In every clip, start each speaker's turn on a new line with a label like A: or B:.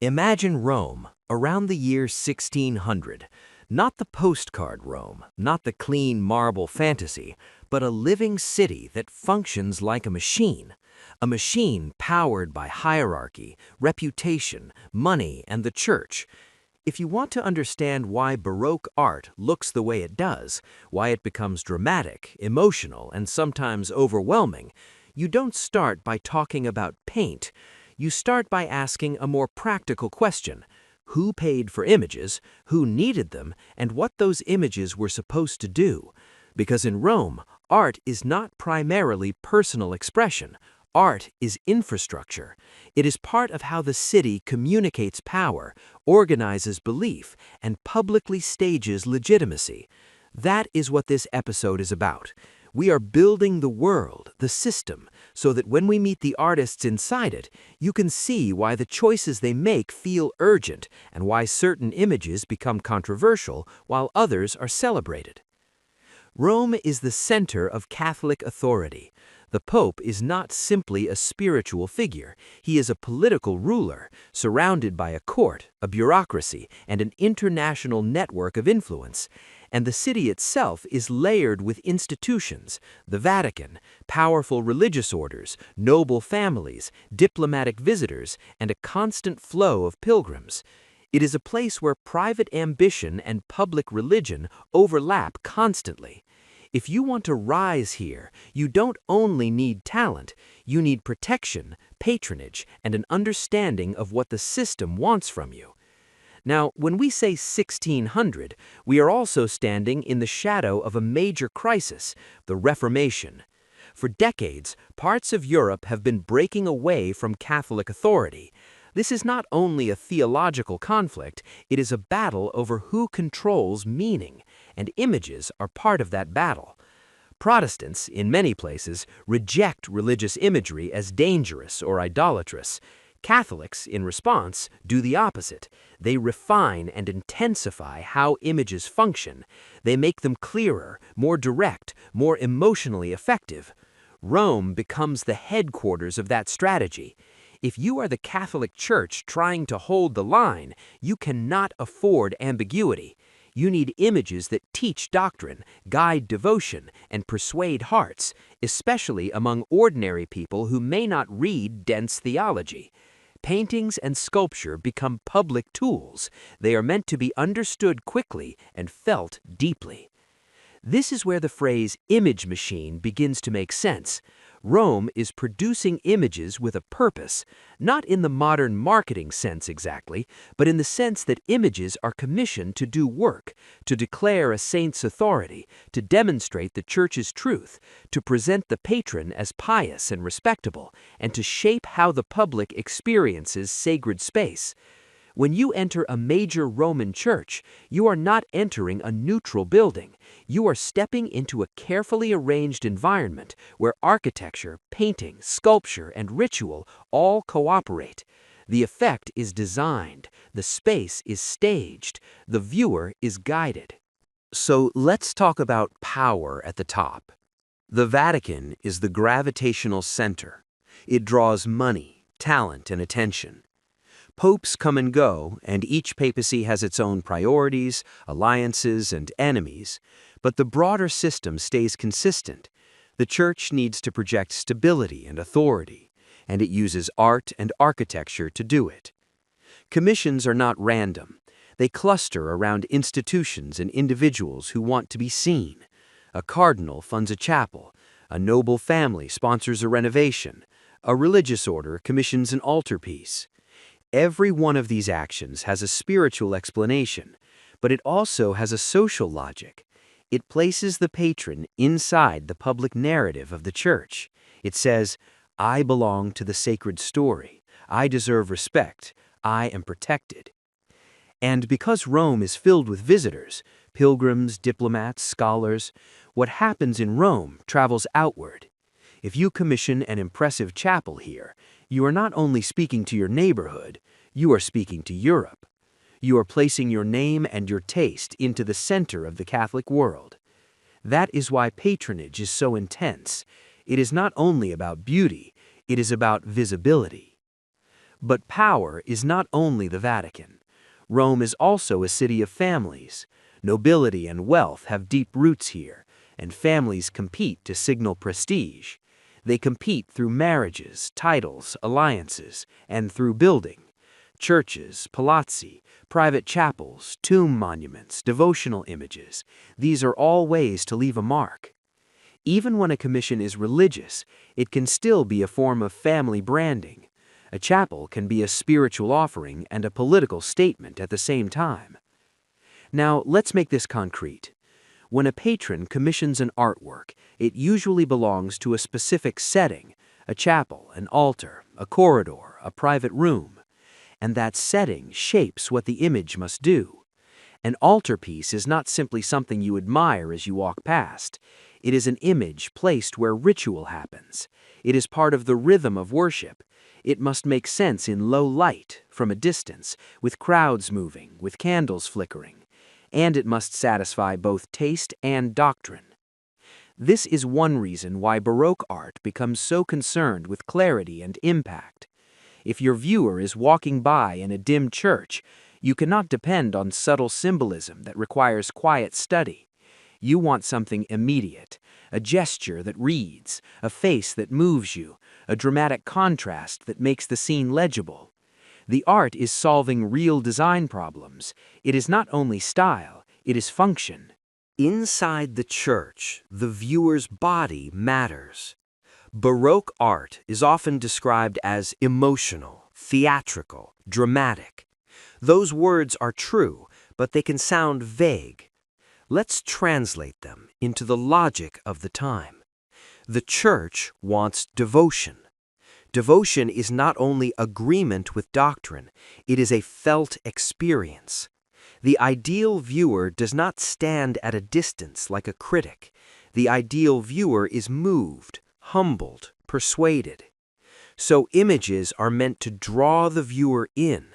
A: Imagine Rome, around the year 1600. Not the postcard Rome, not the clean marble fantasy, but a living city that functions like a machine. A machine powered by hierarchy, reputation, money, and the church. If you want to understand why Baroque art looks the way it does, why it becomes dramatic, emotional, and sometimes overwhelming, you don't start by talking about paint. You start by asking a more practical question: who paid for images, who needed them, and what those images were supposed to do? Because in Rome, art is not primarily personal expression. Art is infrastructure. It is part of how the city communicates power, organizes belief, and publicly stages legitimacy. That is what this episode is about. We are building the world, the system, so that when we meet the artists inside it, you can see why the choices they make feel urgent and why certain images become controversial while others are celebrated. Rome is the center of Catholic authority. The Pope is not simply a spiritual figure. He is a political ruler, surrounded by a court, a bureaucracy, and an international network of influence. And the city itself is layered with institutions: the Vatican, powerful religious orders, noble families, diplomatic visitors, and a constant flow of pilgrims. It is a place where private ambition and public religion overlap constantly. If you want to rise here, you don't only need talent, you need protection, patronage, and an understanding of what the system wants from you. Now, when we say 1600, we are also standing in the shadow of a major crisis: the Reformation. For decades, parts of Europe have been breaking away from Catholic authority. This is not only a theological conflict, it is a battle over who controls meaning, and images are part of that battle. Protestants, in many places, reject religious imagery as dangerous or idolatrous. Catholics, in response, do the opposite. They refine and intensify how images function. They make them clearer, more direct, more emotionally effective. Rome becomes the headquarters of that strategy. If you are the Catholic Church trying to hold the line, you cannot afford ambiguity. You need images that teach doctrine, guide devotion, and persuade hearts, especially among ordinary people who may not read dense theology. Paintings and sculpture become public tools. They are meant to be understood quickly and felt deeply. This is where the phrase image machine begins to make sense. Rome is producing images with a purpose, not in the modern marketing sense exactly, but in the sense that images are commissioned to do work, to declare a saint's authority, to demonstrate the church's truth, to present the patron as pious and respectable, and to shape how the public experiences sacred space. When you enter a major Roman church, you are not entering a neutral building. You are stepping into a carefully arranged environment where architecture, painting, sculpture, and ritual all cooperate. The effect is designed, the space is staged, the viewer is guided. So let's talk about power at the top. The Vatican is the gravitational center. It draws money, talent, and attention. Popes come and go, and each papacy has its own priorities, alliances, and enemies, but the broader system stays consistent. The Church needs to project stability and authority, and it uses art and architecture to do it. Commissions are not random. They cluster around institutions and individuals who want to be seen. A cardinal funds a chapel, a noble family sponsors a renovation, a religious order commissions an altarpiece. Every one of these actions has a spiritual explanation, but it also has a social logic. It places the patron inside the public narrative of the church. It says, "I belong to the sacred story. I deserve respect. I am protected." And because Rome is filled with visitors, pilgrims, diplomats, scholars, what happens in Rome travels outward. If you commission an impressive chapel here, you are not only speaking to your neighborhood, you are speaking to Europe. You are placing your name and your taste into the center of the Catholic world. That is why patronage is so intense. It is not only about beauty, it is about visibility. But power is not only the Vatican. Rome is also a city of families. Nobility and wealth have deep roots here, and families compete to signal prestige. They compete through marriages, titles, alliances, and through building. Churches, palazzi, private chapels, tomb monuments, devotional images, these are all ways to leave a mark. Even when a commission is religious, it can still be a form of family branding. A chapel can be a spiritual offering and a political statement at the same time. Now, let's make this concrete. When a patron commissions an artwork, it usually belongs to a specific setting, a chapel, an altar, a corridor, a private room. And that setting shapes what the image must do. An altarpiece is not simply something you admire as you walk past. It is an image placed where ritual happens. It is part of the rhythm of worship. It must make sense in low light, from a distance, with crowds moving, with candles flickering. And it must satisfy both taste and doctrine. This is one reason why Baroque art becomes so concerned with clarity and impact. If your viewer is walking by in a dim church, you cannot depend on subtle symbolism that requires quiet study. You want something immediate, a gesture that reads, a face that moves you, a dramatic contrast that makes the scene legible. The art is solving real design problems. It is not only style, it is function. Inside the church, the viewer's body matters. Baroque art is often described as emotional, theatrical, dramatic. Those words are true, but they can sound vague. Let's translate them into the logic of the time. The church wants devotion. Devotion is not only agreement with doctrine, it is a felt experience. The ideal viewer does not stand at a distance like a critic. The ideal viewer is moved, humbled, persuaded. So images are meant to draw the viewer in.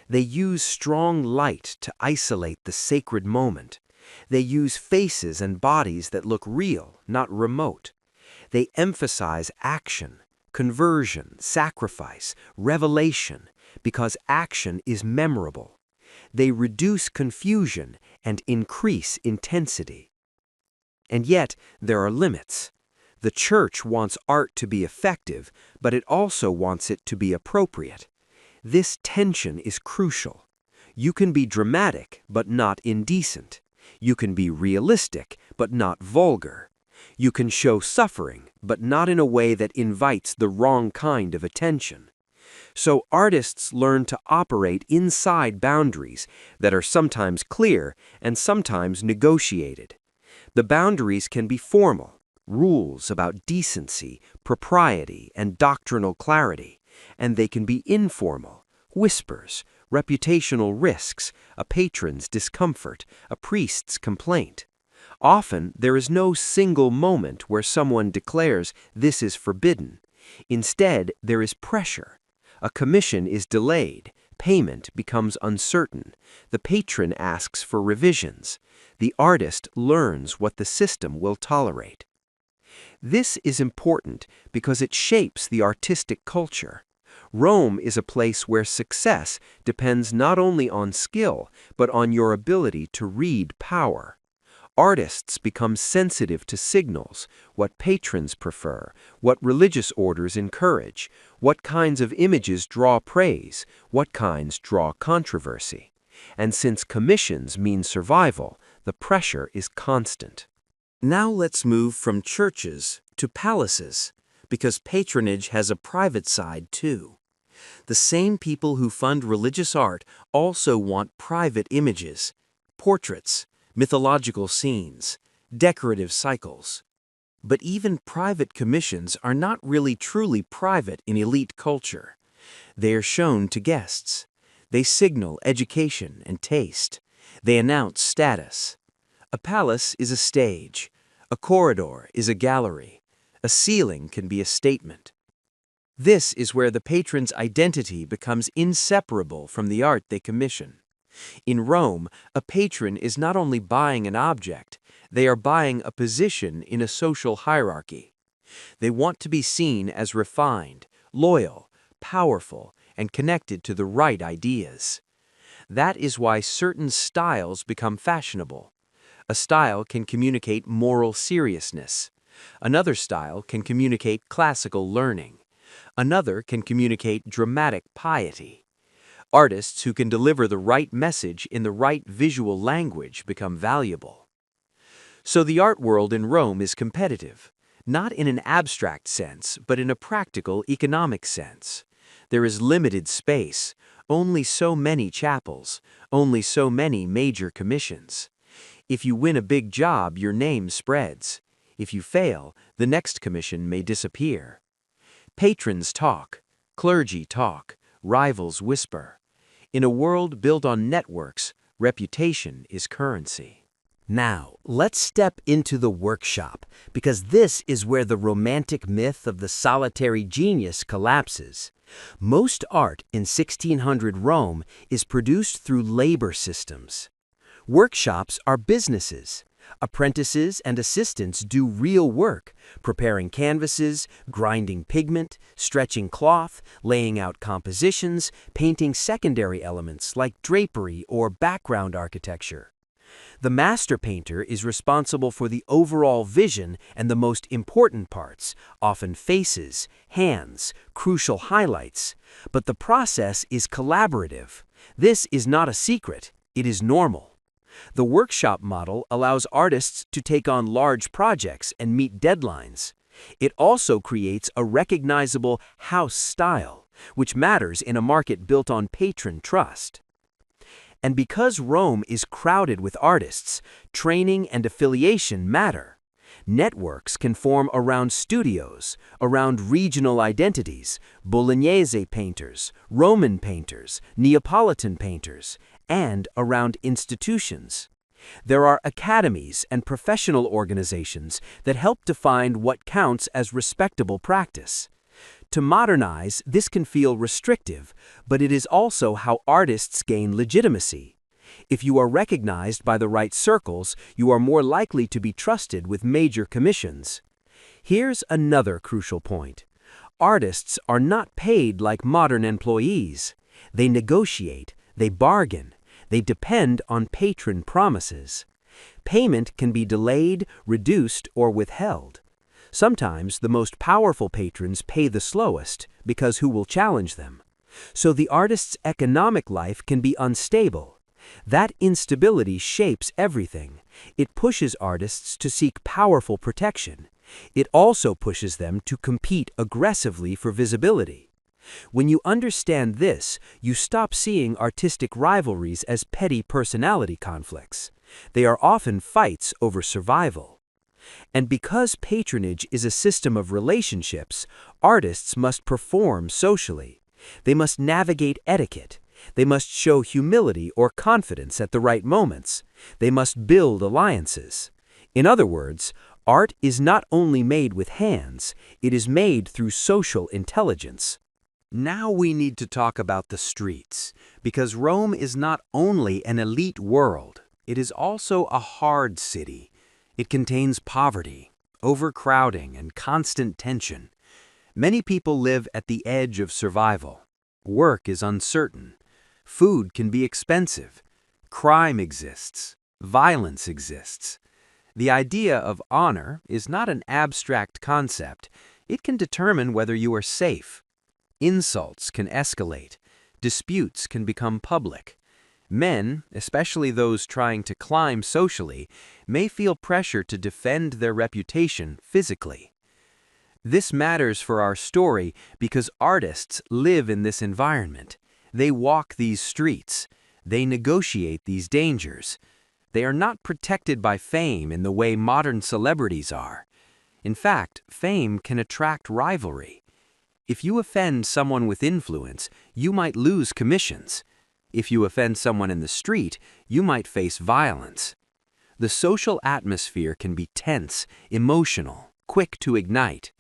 A: They use strong light to isolate the sacred moment. They use faces and bodies that look real, not remote. They emphasize action, conversion, sacrifice, revelation, because action is memorable. They reduce confusion and increase intensity. And yet, there are limits. The church wants art to be effective, but it also wants it to be appropriate. This tension is crucial. You can be dramatic, but not indecent. You can be realistic, but not vulgar. You can show suffering, but not in a way that invites the wrong kind of attention. So artists learn to operate inside boundaries that are sometimes clear and sometimes negotiated. The boundaries can be formal, rules about decency, propriety, and doctrinal clarity, and they can be informal, whispers, reputational risks, a patron's discomfort, a priest's complaint. Often, there is no single moment where someone declares this is forbidden. Instead, there is pressure. A commission is delayed, payment becomes uncertain, the patron asks for revisions, the artist learns what the system will tolerate. This is important because it shapes the artistic culture. Rome is a place where success depends not only on skill, but on your ability to read power. Artists become sensitive to signals, what patrons prefer, what religious orders encourage, what kinds of images draw praise, what kinds draw controversy. And since commissions mean survival, the pressure is constant. Now let's move from churches to palaces, because patronage has a private side too. The same people who fund religious art also want private images, portraits, mythological scenes, decorative cycles. But even private commissions are not really truly private in elite culture. They are shown to guests. They signal education and taste. They announce status. A palace is a stage. A corridor is a gallery. A ceiling can be a statement. This is where the patron's identity becomes inseparable from the art they commission. In Rome, a patron is not only buying an object, they are buying a position in a social hierarchy. They want to be seen as refined, loyal, powerful, and connected to the right ideas. That is why certain styles become fashionable. A style can communicate moral seriousness. Another style can communicate classical learning. Another can communicate dramatic piety. Artists who can deliver the right message in the right visual language become valuable. So the art world in Rome is competitive, not in an abstract sense, but in a practical economic sense. There is limited space, only so many chapels, only so many major commissions. If you win a big job, your name spreads. If you fail, the next commission may disappear. Patrons talk, clergy talk, rivals whisper. In a world built on networks, reputation is currency.
B: Now, let's step into the workshop, because this is where the romantic myth of the solitary genius collapses. Most art in 1600 Rome is produced through labor systems. Workshops are businesses. Apprentices and assistants do real work, preparing canvases, grinding pigment, stretching cloth, laying out compositions, painting secondary elements like drapery or background architecture. The master painter is responsible for the overall vision and the most important parts, often faces, hands, crucial highlights. But the process is collaborative. This is not a secret, it is normal. The workshop model allows artists to take on large projects and meet deadlines. It also creates a recognizable house style, which matters in a market built on patron trust. And because Rome is crowded with artists, training and affiliation matter. Networks can form around studios, around regional identities, Bolognese painters, Roman painters, Neapolitan painters, and around institutions. There are academies and professional organizations that help define what counts as respectable practice. To modernize, this can feel restrictive, but it is also how artists gain legitimacy. If you are recognized by the right circles, you are more likely to be trusted with major commissions. Here's another crucial point. Artists are not paid like modern employees. They negotiate, they bargain, they depend on patron promises. Payment can be delayed, reduced, or withheld. Sometimes the most powerful patrons pay the slowest, because who will challenge them? So the artist's economic life can be unstable. That instability shapes everything. It pushes artists to seek powerful protection. It also pushes them to compete aggressively for visibility. When you understand this, you stop seeing artistic rivalries as petty personality conflicts. They are often fights over survival. And because patronage is a system of relationships, artists must perform socially. They must navigate etiquette. They must show humility or confidence at the right moments. They must build alliances. In other words, art is not only made with hands, it is made through social intelligence. Now we need to talk about the streets, because Rome is not only an elite world, it is also a hard city. It contains poverty, overcrowding, and constant tension. Many people live at the edge of survival. Work is uncertain. Food can be expensive. Crime exists. Violence exists. The idea of honor is not an abstract concept. It can determine whether you are safe. Insults can escalate. Disputes can become public. Men, especially those trying to climb socially, may feel pressure to defend their reputation physically. This matters for our story because artists live in this environment. They walk these streets. They negotiate these dangers. They are not protected by fame in the way modern celebrities are. In fact, fame can attract rivalry. If you offend someone with influence, you might lose commissions. If you offend someone in the street, you might face violence. The social atmosphere can be tense, emotional, quick to ignite.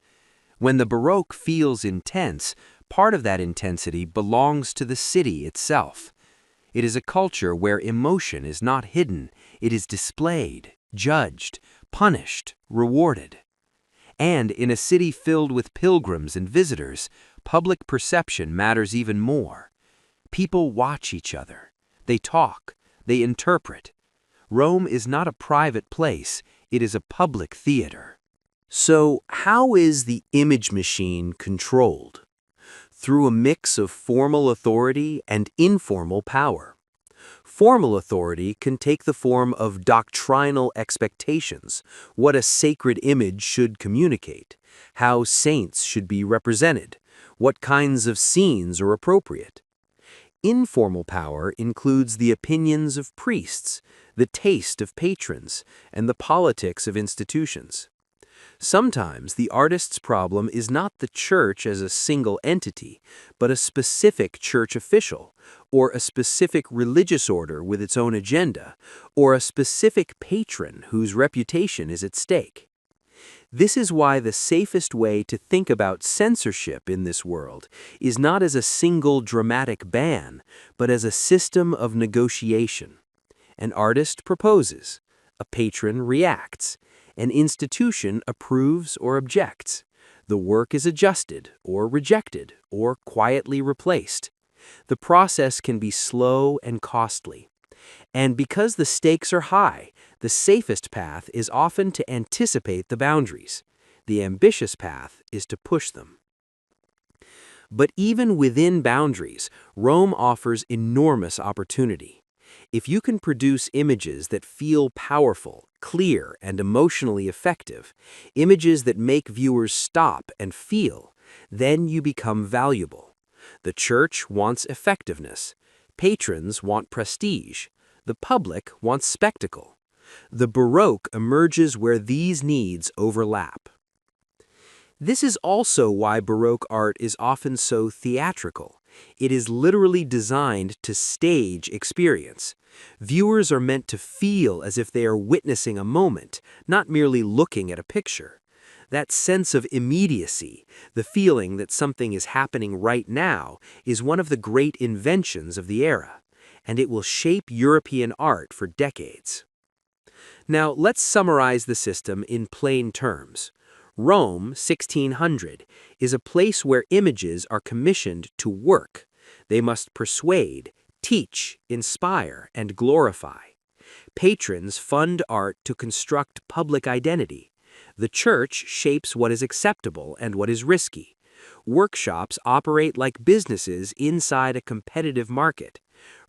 B: When the Baroque feels intense, part of that intensity belongs to the city itself. It is a culture where emotion is not hidden, it is displayed, judged, punished, rewarded. And in a city filled with pilgrims and visitors, public perception matters even more. People watch each other. They talk. They interpret. Rome is not a private place. It is a public theater. So, how is the image machine controlled? Through a mix of formal authority and informal power. Formal authority can take the form of doctrinal expectations, what a sacred image should communicate, how saints should be represented, what kinds of scenes are appropriate. Informal power includes the opinions of priests, the taste of patrons, and the politics of institutions. Sometimes the artist's problem is not the church as a single entity, but a specific church official, or a specific religious order with its own agenda, or a specific patron whose reputation is at stake. This is why the safest way to think about censorship in this world is not as a single dramatic ban, but as a system of negotiation. An artist proposes, a patron reacts, an institution approves or objects. The work is adjusted or rejected or quietly replaced. The process can be slow and costly. And because the stakes are high, the safest path is often to anticipate the boundaries. The ambitious path is to push them. But even within boundaries, Rome offers enormous opportunity. If you can produce images that feel powerful, clear, and emotionally effective, images that make viewers stop and feel, then you become valuable. The church wants effectiveness. Patrons want prestige. The public wants spectacle. The Baroque emerges where these needs overlap. This is also why Baroque art is often so theatrical. It is literally designed to stage experience. Viewers are meant to feel as if they are witnessing a moment, not merely looking at a picture. That sense of immediacy, the feeling that something is happening right now, is one of the great inventions of the era, and it will shape European art for decades. Now, let's summarize the system in plain terms. Rome, 1600, is a place where images are commissioned to work. They must persuade, teach, inspire, and glorify. Patrons fund art to construct public identity. The church shapes what is acceptable and what is risky. Workshops operate like businesses inside a competitive market.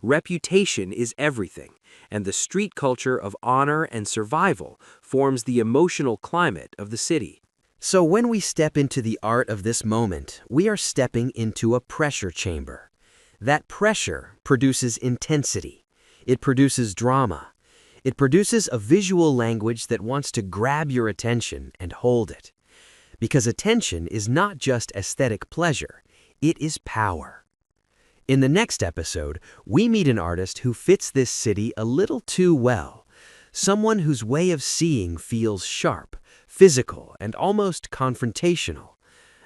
B: Reputation is everything, and the street culture of honor and survival forms the emotional climate of the city.
A: So when we step into the art of this moment, we are stepping into a pressure chamber. That pressure produces intensity. It produces drama. It produces a visual language that wants to grab your attention and hold it. Because attention is not just aesthetic pleasure, it is power. In the next episode, we meet an artist who fits this city a little too well. Someone whose way of seeing feels sharp, physical, and almost confrontational.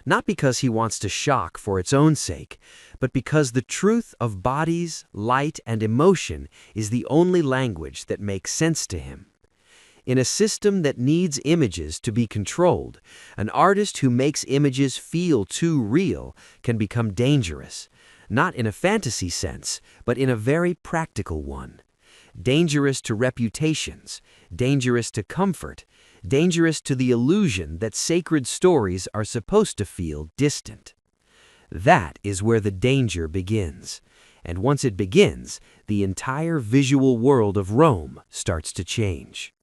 A: Not because he wants to shock for its own sake, but because the truth of bodies, light, and emotion is the only language that makes sense to him. In a system that needs images to be controlled, an artist who makes images feel too real can become dangerous, not in a fantasy sense, but in a very practical one. Dangerous to reputations, dangerous to comfort, dangerous to the illusion that sacred stories are supposed to feel distant. That is where the danger begins, and once it begins, the entire visual world of Rome starts to change.